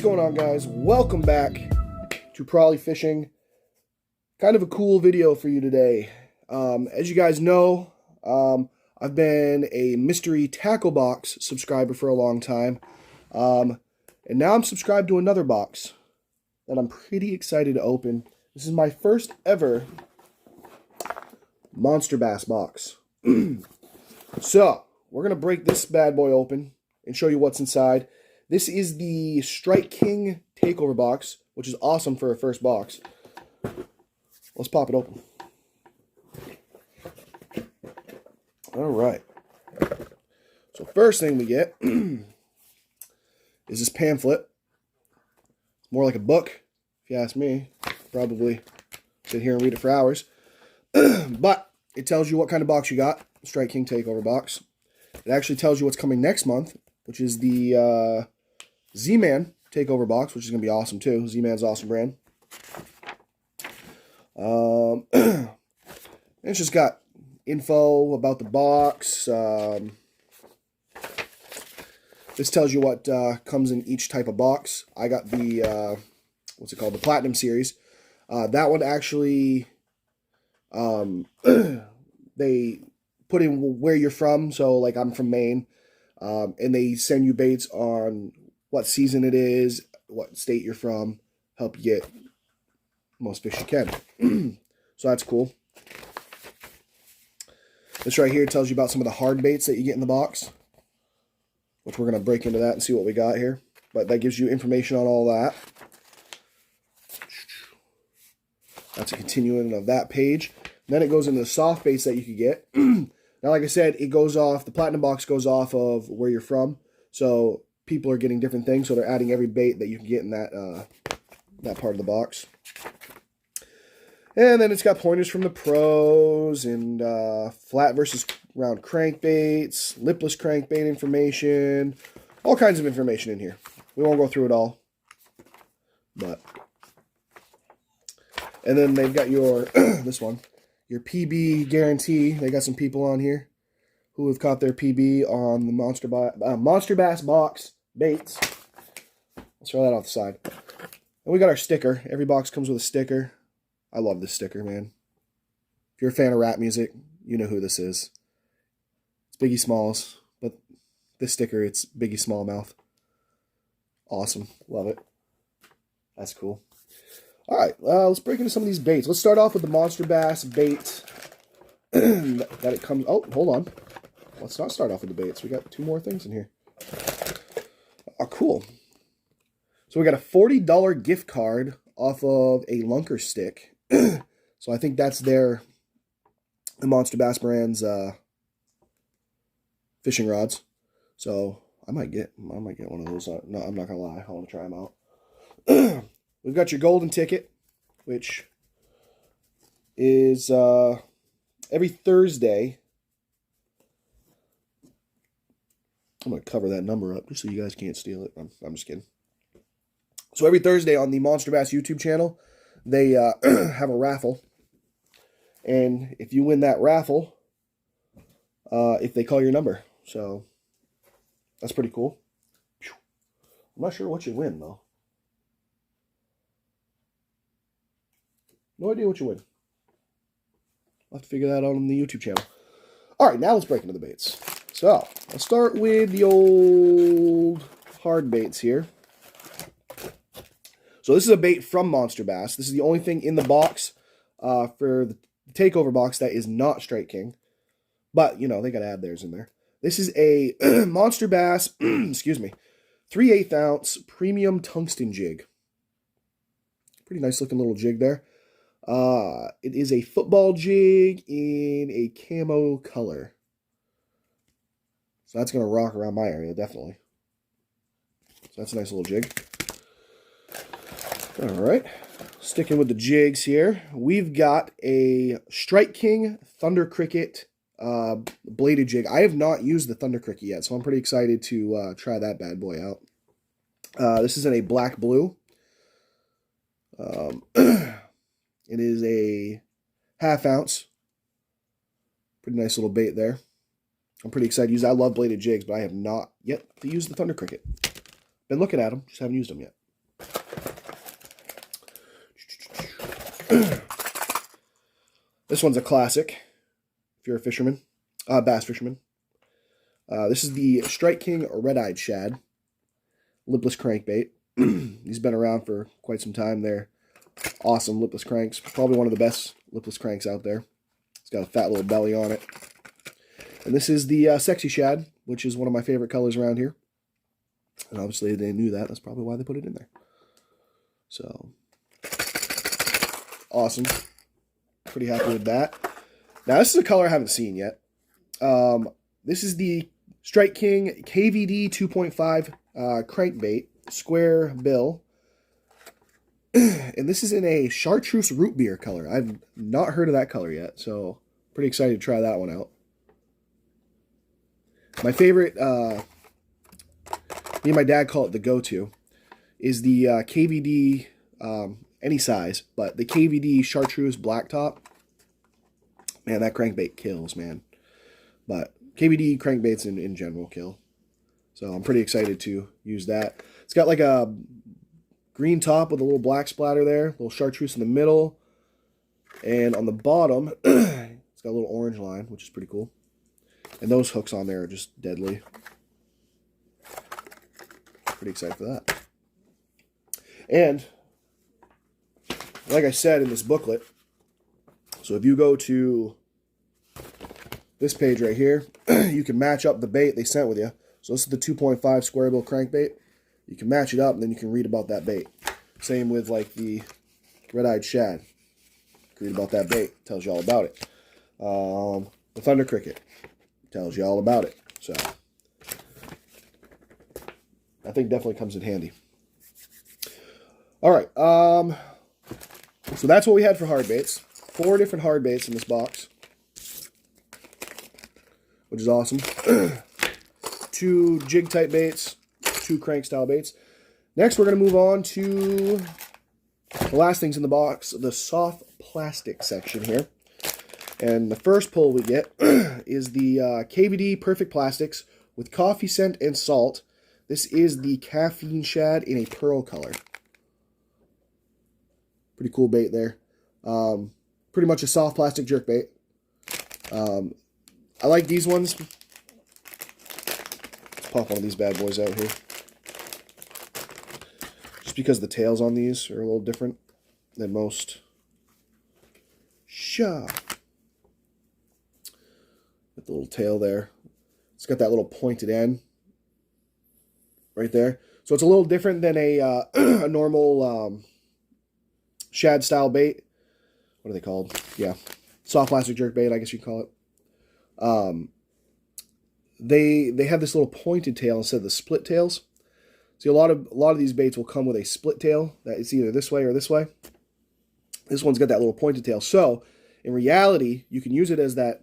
going on, guys? Welcome back to Probably Fishing. Kind of a cool video for you today. As you guys know, I've been a mystery tackle box subscriber for a long time. And now I'm subscribed to another box that I'm pretty excited to open. This is my first ever Monsterbass box. So, we're going to break this bad boy open and show you what's inside. This is the Strike King Takeover box, which is awesome for a first box. Let's pop it open. Alright. So first thing we get is this pamphlet. It's more like a book, if you ask me. Probably sit here and read it for hours. But it tells you what kind of box you got. Strike King Takeover box. It actually tells you what's coming next month, which is the Z-Man Takeover box, which is going to be awesome too. Z-Man's awesome brand. It's just got info about the box. This tells you what comes in each type of box. I got the, what's it called? The Platinum Series. That one actually, they put in where you're from. So, like, I'm from Maine. And they send you baits on what season it is, what state you're from, help you get most fish you can. So that's cool. This right here tells you about some of the hard baits that you get in the box, which we're going to break into that and see what we got here. But that gives you information on all that. That's a continuing of that page. Then it goes into the soft baits that you could get. Now, like I said, it goes off, the Platinum box goes off of where you're from. So people are getting different things. So they're adding every bait that you can get in that, that part of the box. And then it's got pointers from the pros and flat versus round crankbaits, lipless crankbait information, all kinds of information in here. We won't go through it all. But, and then they've got your, this one. Your PB guarantee. They got some people on here who have caught their PB on the Monsterbass box baits. Let's throw that off the side. And we got our sticker. Every box comes with a sticker. I love this sticker, man. If you're a fan of rap music, you know who this is. It's Biggie Smalls, but this sticker, it's Biggie Smallmouth. Awesome. Love it. That's cool. All right, let's break into some of these baits. Let's start off with the Monsterbass bait that it comes... Oh, hold on. Let's not start off with the baits. We got two more things in here. Oh, cool. So we got a $40 gift card off of a Lunker stick. So I think that's the Monsterbass brand's fishing rods. So I might get one of those. No, I'm not gonna lie. I want to try them out. We've got your golden ticket, which is every Thursday. I'm going to cover that number up just so you guys can't steal it. I'm just kidding. So every Thursday on the Monsterbass YouTube channel, they have a raffle. And if you win that raffle, if they call your number. So that's pretty cool. I'm not sure what you win, though. No idea what you win. I'll have to figure that out on the YouTube channel. All right, now let's break into the baits. So, let's start with the old hard baits here. So this is a bait from Monsterbass. This is the only thing in the box for the takeover box that is not Strike King. But, you know, they got to add theirs in there. This is a Monsterbass, excuse me, 3/8 ounce premium tungsten jig. Pretty nice looking little jig there. It is a football jig in a camo color. So that's going to rock around my area, definitely. So that's a nice little jig. Alright, sticking with the jigs here. We've got a Strike King Thunder Cricket bladed jig. I have not used the Thunder Cricket yet, so I'm pretty excited to try that bad boy out. This is in a black blue. It is a 1/2 ounce. Pretty nice little bait there. I'm pretty excited to use it. I love bladed jigs, but I have not yet to use the Thunder Cricket. Been looking at them, just haven't used them yet. This one's a classic if you're a fisherman, bass fisherman. This is the Strike King Red-Eyed Shad, lipless crankbait. He's been around for quite some time. They're awesome lipless cranks. Probably one of the best lipless cranks out there. It's got a fat little belly on it. And this is the Sexy Shad, which is one of my favorite colors around here. And obviously they knew that. That's probably why they put it in there. So, awesome. Pretty happy with that. Now, this is a color I haven't seen yet. This is the Strike King KVD 2.5 crankbait, square bill. And this is in a chartreuse root beer color. I've not heard of that color yet, so pretty excited to try that one out. My favorite, me and my dad call it the go-to, is the KVD, any size, but the KVD chartreuse blacktop. Man, that crankbait kills, man. But KVD crankbaits in general kill. So I'm pretty excited to use that. It's got like a green top with a little black splatter there, a little chartreuse in the middle. And on the bottom, it's got a little orange line, which is pretty cool. And those hooks on there are just deadly. Pretty excited for that. And, like I said in this booklet, so if you go to this page right here, you can match up the bait they sent with you. So this is the 2.5 square bill crankbait. You can match it up, and then you can read about that bait. Same with like the red-eyed shad. Read about that bait. Tells you all about it. The thunder cricket tells you all about it. So I think definitely comes in handy. All right. So that's what we had for hard baits. 4 different hard baits in this box, which is awesome. 2 jig type baits, 2 crank style baits. Next, we're going to move on to the last things in the box, the soft plastic section here. And the first pull we get is the KVD Perfect Plastics with coffee scent and salt. This is the caffeine shad in a pearl color. Pretty cool bait there. Pretty much a soft plastic jerk bait. I like these ones. Let's pop one of these bad boys out here. Just because the tails on these are a little different than most. With the little tail there. It's got that little pointed end right there. So it's a little different than a normal shad style bait. What are they called? Yeah, soft plastic jerk bait, I guess you call it. They have this little pointed tail instead of the split tails. See, a lot of these baits will come with a split tail that it's either this way or this way. This one's got that little pointed tail. So in reality, you can use it as that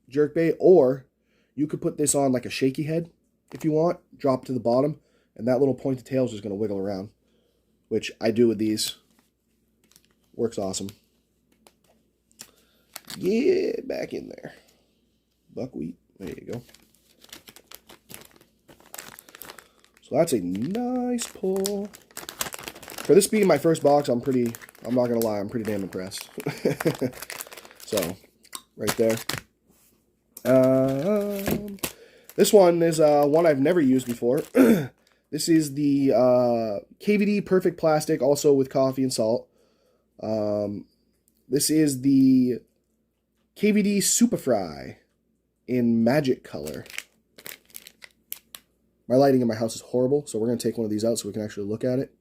jerk bait, or you could put this on like a shaky head if you want, drop to the bottom, and that little pointed tail is just going to wiggle around, which I do with these. Works awesome. Yeah, back in there. Buckwheat. There you go. So that's a nice pull. For this being my first box, I'm not going to lie, I'm pretty damn impressed. So, right there. This one is one I've never used before. This is the KVD Perfect Plastic, also with coffee and salt. This is the KVD Super Fry in magic color. My lighting in my house is horrible, so we're going to take one of these out so we can actually look at it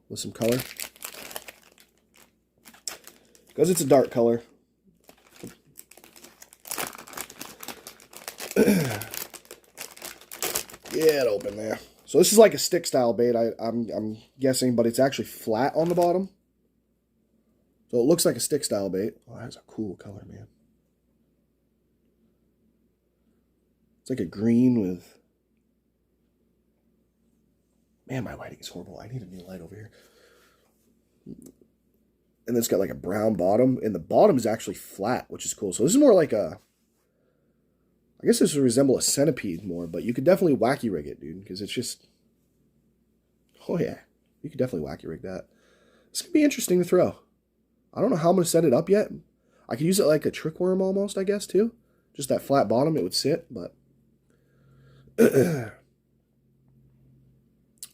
with some color. Because it's a dark color. Get open there. So this is like a stick style bait, I'm guessing, but it's actually flat on the bottom. So it looks like a stick style bait. Oh, that's a cool color, man. It's like a green with... Man, my lighting is horrible. I need a new light over here. And it's got like a brown bottom, and the bottom is actually flat, which is cool. So this is more like a... I guess this would resemble a centipede more, but you could definitely wacky rig it, dude, because it's just... Oh, yeah. You could definitely wacky rig that. This could be interesting to throw. I don't know how I'm going to set it up yet. I could use it like a trick worm almost, I guess, too. Just that flat bottom, it would sit, but... or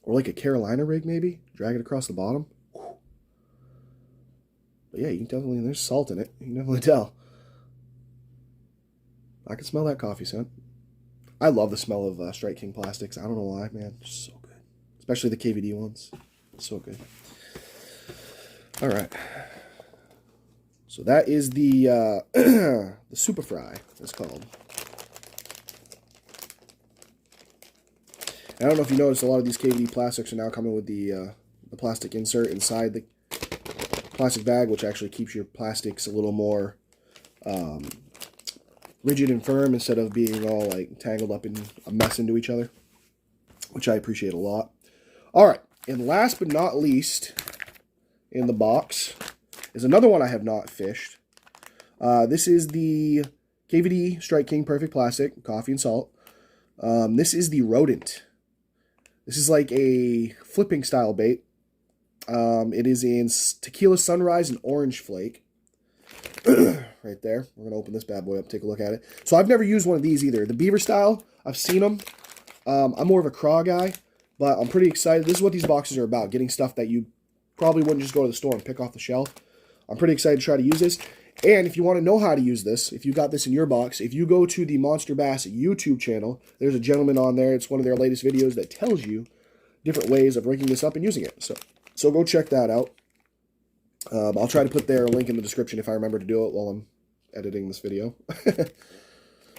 like a Carolina rig, maybe. Drag it across the bottom. But yeah, you can definitely... There's salt in it. You can definitely tell. I can smell that coffee scent. I love the smell of Strike King plastics. I don't know why, man. They're so good. Especially the KVD ones. So good. All right. So that is the the Super Fry, it's called. And I don't know if you noticed, a lot of these KVD plastics are now coming with the plastic insert inside the plastic bag, which actually keeps your plastics a little more rigid and firm instead of being all like tangled up in a mess into each other, which I appreciate a lot. All right, and last but not least in the box is another one I have not fished. This is the KVD Strike King Perfect Plastic, coffee and salt. This is the Rodent. This is like a flipping style bait. It is in Tequila Sunrise and Orange Flake. Right there. We're going to open this bad boy up, take a look at it. So I've never used one of these either. The beaver style, I've seen them. I'm more of a craw guy, but I'm pretty excited. This is what these boxes are about, getting stuff that you probably wouldn't just go to the store and pick off the shelf. I'm pretty excited to try to use this. And if you want to know how to use this, if you got this in your box, if you go to the Monsterbass YouTube channel, there's a gentleman on there. It's one of their latest videos that tells you different ways of rigging this up and using it. So go check that out. I'll try to put their link in the description if I remember to do it while I'm editing this video. So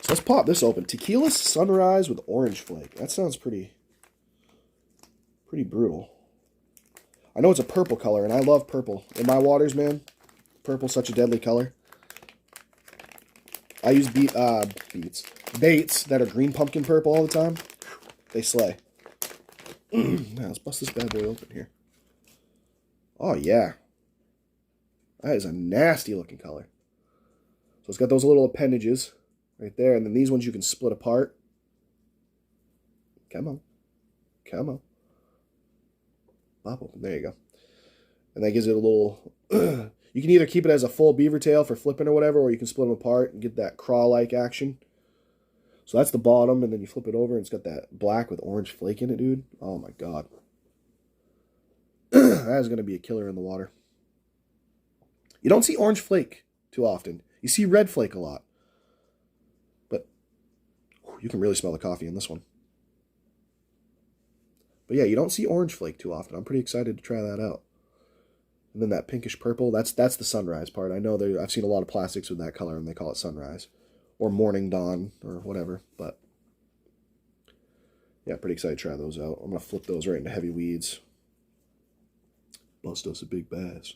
let's pop this open. Tequila Sunrise with Orange Flake. That sounds pretty brutal. I know it's a purple color, and I love purple. In my waters, man, purple's such a deadly color. I use baits that are green pumpkin purple all the time. They slay. Now, let's bust this bad boy open here. Oh, yeah. That is a nasty looking color. So it's got those little appendages right there. And then these ones you can split apart. Come on. Come on. Pop open. There you go. And that gives it a little... you can either keep it as a full beaver tail for flipping or whatever, or you can split them apart and get that craw-like action. So that's the bottom, and then you flip it over, and it's got that black with orange flake in it, dude. Oh, my God. That is going to be a killer in the water. You don't see orange flake too often. You see red flake a lot. But you can really smell the coffee in this one. But yeah, you don't see orange flake too often. I'm pretty excited to try that out. And then that pinkish purple, that's the sunrise part. I know I've seen a lot of plastics with that color, and they call it sunrise. Or morning dawn, or whatever. But yeah, pretty excited to try those out. I'm going to flip those right into heavy weeds. Bust us a big bass.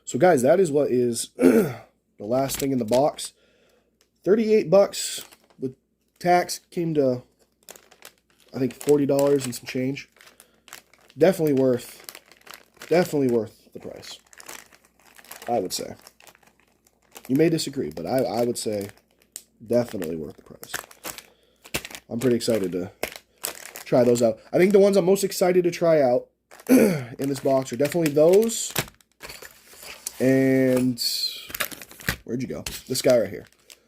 So guys, that is what is the last thing in the box. $38 with tax came to, I think, $40 and some change. Definitely worth the price, I would say. You may disagree, but I would say definitely worth the price. I'm pretty excited to try those out. I think the ones I'm most excited to try out in this box are definitely those. And where'd you go? This guy right here,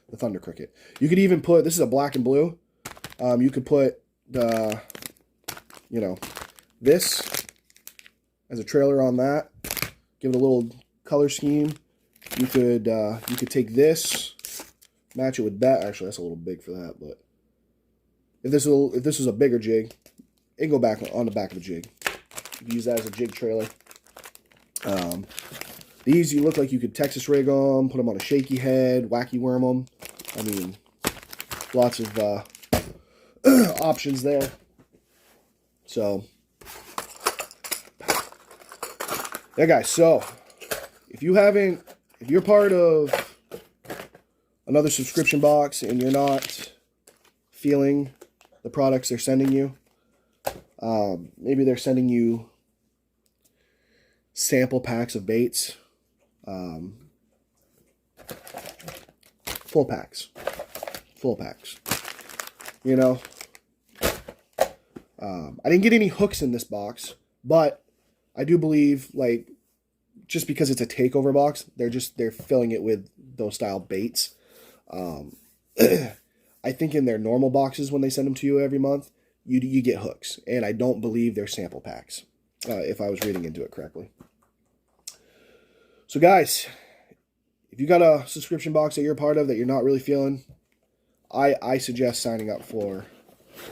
the Thunder Cricket. You could even put, this is a black and blue. You could put the, this as a trailer on that. Give it a little color scheme. You could take this, match it with that. Actually, that's a little big for that, but if this was a bigger jig, it can go back on the back of the jig. You can use that as a jig trailer. These, you look like you could Texas rig them, put them on a shaky head, wacky worm them. I mean, lots of options there. So, yeah, guys. So, if you're part of another subscription box and you're not feeling the products they're sending you, maybe they're sending you sample packs of baits. Full packs. I didn't get any hooks in this box, but I do believe, like, just because it's a takeover box, they're filling it with those style baits. I think in their normal boxes, when they send them to you every month, you get hooks, and I don't believe they're sample packs, if I was reading into it correctly. So guys, if you got a subscription box that you're a part of that you're not really feeling, I suggest signing up for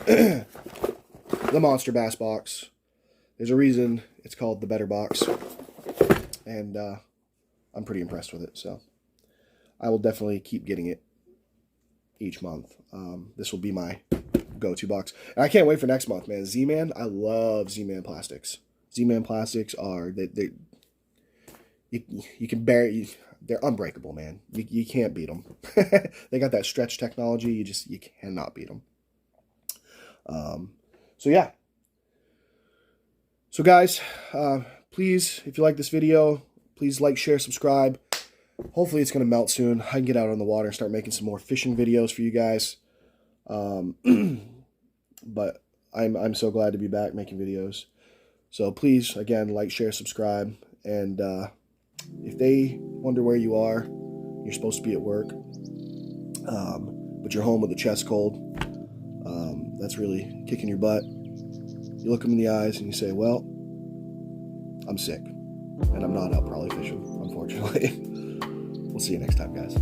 the Monsterbass box. There's a reason it's called the better box, and I'm pretty impressed with it, so I will definitely keep getting it each month. This will be my go-to box. And I can't wait for next month, man. Z-Man, I love Z-Man plastics. Z-Man plastics are, you can barely, they're unbreakable, man. You can't beat them. They got that stretch technology. You cannot beat them. So yeah. So guys, please, if you like this video, please like, share, subscribe. Hopefully it's going to melt soon. I can get out on the water and start making some more fishing videos for you guys. But I'm so glad to be back making videos. So please, again, like, share, subscribe. And if they wonder where you are, you're supposed to be at work, but you're home with a chest cold, that's really kicking your butt. You look them in the eyes and you say, well, I'm sick. And I'm not out probably fishing, unfortunately. We'll see you next time, guys.